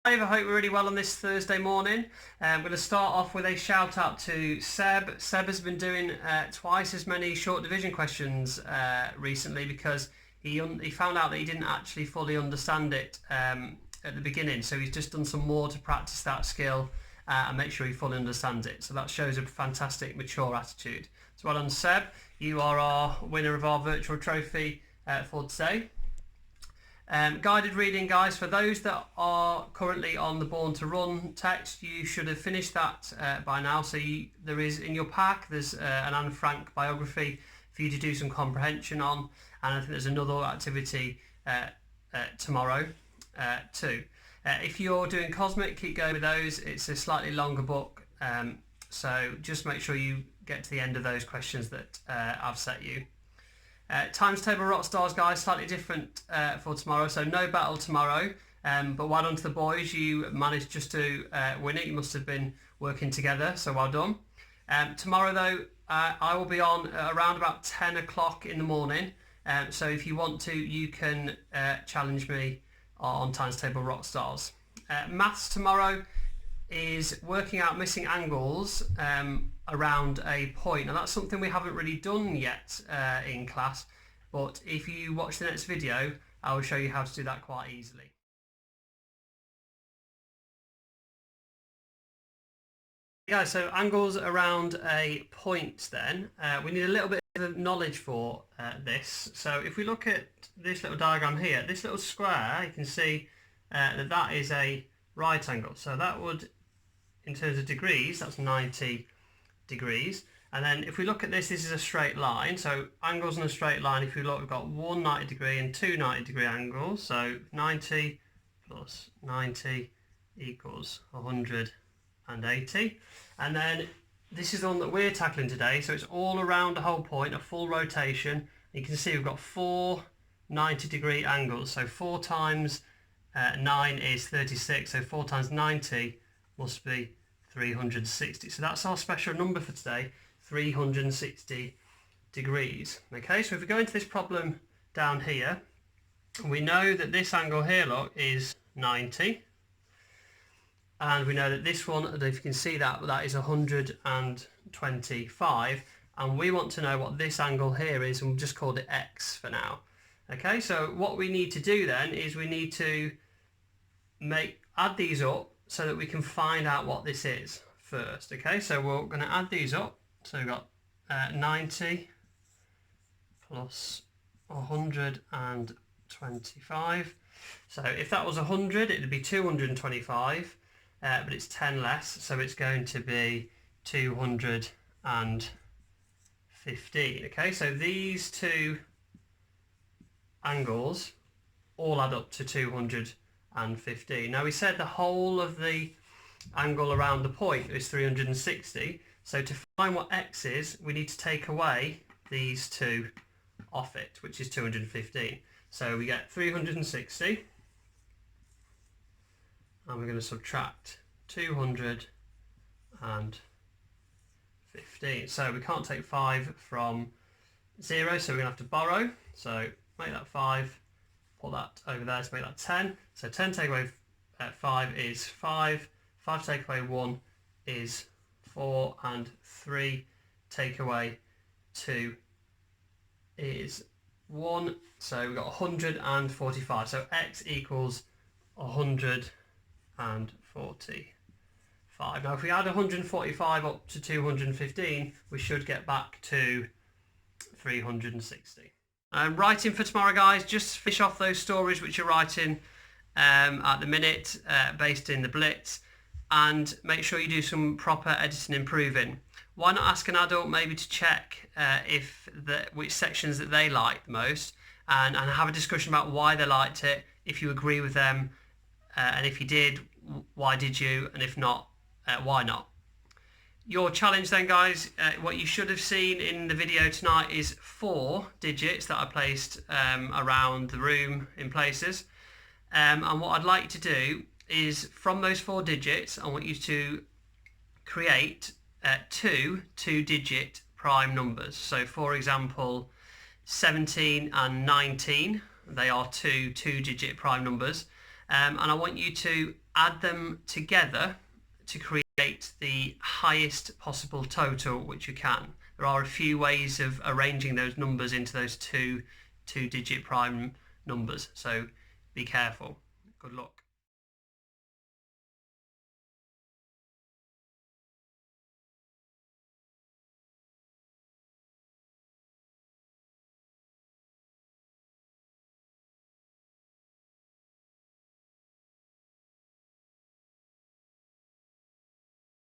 I hope we're really well on this Thursday morning. I'm going to start off with a shout out to Seb. Seb has been doing twice as many short division questions recently because he found out that he didn't actually fully understand it at the beginning. So he's just done some more to practice that skill and make sure he fully understands it. So that shows a fantastic, mature attitude. So well done, Seb. You are our winner of our virtual trophy for today. Guided reading, guys, for those that are currently on the Born to Run text, you should have finished that by now. So there is in your pack, there's an Anne Frank biography for you to do some comprehension on, and I think there's another activity tomorrow too. If you're doing Cosmic, keep going with those. It's a slightly longer book, so just make sure you get to the end of those questions that I've set you. Times table rock stars, guys, slightly different for tomorrow, so no battle tomorrow, but well done to the boys. You managed just to win it. You must have been working together, so well done. Tomorrow though, I will be on around about 10 o'clock in the morning, so if you want to, you can challenge me on times table rock stars. Maths tomorrow is working out missing angles around a point. Now that's something we haven't really done yet in class, but if you watch the next video, I will show you how to do that quite easily. Guys, so angles around a point then, we need a little bit of knowledge for this. So if we look at this little diagram here, this little square, you can see that is a right angle. So that would, in terms of degrees, that's 90 degrees. And then if we look at this is a straight line. So angles on a straight line, if you look, we've got one 90 degree and two 90 degree angles. So 90 plus 90 equals 180. And then this is the one that we're tackling today. So it's all around the whole point, a full rotation. You can see we've got four 90 degree angles. So 4 times 9 is 36. So 4 times 90 must be 360. So that's our special number for today, 360 degrees. Okay, so if we go into this problem down here, we know that this angle here, look, is 90. And we know that this one, if you can see that is 125. And we want to know what this angle here is, and we've just called it X for now. Okay, so what we need to do then is we need to add these up so that we can find out what this is first. Okay, so we're going to add these up. So we've got 90 plus 125. So if that was 100, it would be 225, but it's 10 less, so it's going to be 215. Okay, so these two angles all add up to 215. Now we said the whole of the angle around the point is 360. So to find what X is, we need to take away these two off it, which is 215. So we get 360, and we're going to subtract 215. So we can't take 5 from 0, so we're going to have to borrow. So make that 5. Put that over there to make that 10. So 10 take away 5 is 5. 5 take away 1 is 4. And 3 take away 2 is 1. So we've got 145. So X equals 145. Now if we add 145 up to 215, we should get back to 360. Writing for tomorrow, guys, just finish off those stories which you're writing at the minute based in the Blitz, and make sure you do some proper editing and improving. Why not ask an adult maybe to check which sections that they liked the most, and have a discussion about why they liked it, if you agree with them, and if you did, why did you, and if not, why not. Your challenge then, guys, what you should have seen in the video tonight is 4 digits that I placed around the room in places. And what I'd like to do is, from those 4 digits, I want you to create 2 2-digit prime numbers. So for example, 17 and 19, they are 2 2-digit prime numbers. and I want you to add them together to create the highest possible total which you can. There are a few ways of arranging those numbers into those two-digit prime numbers, so be careful. Good luck.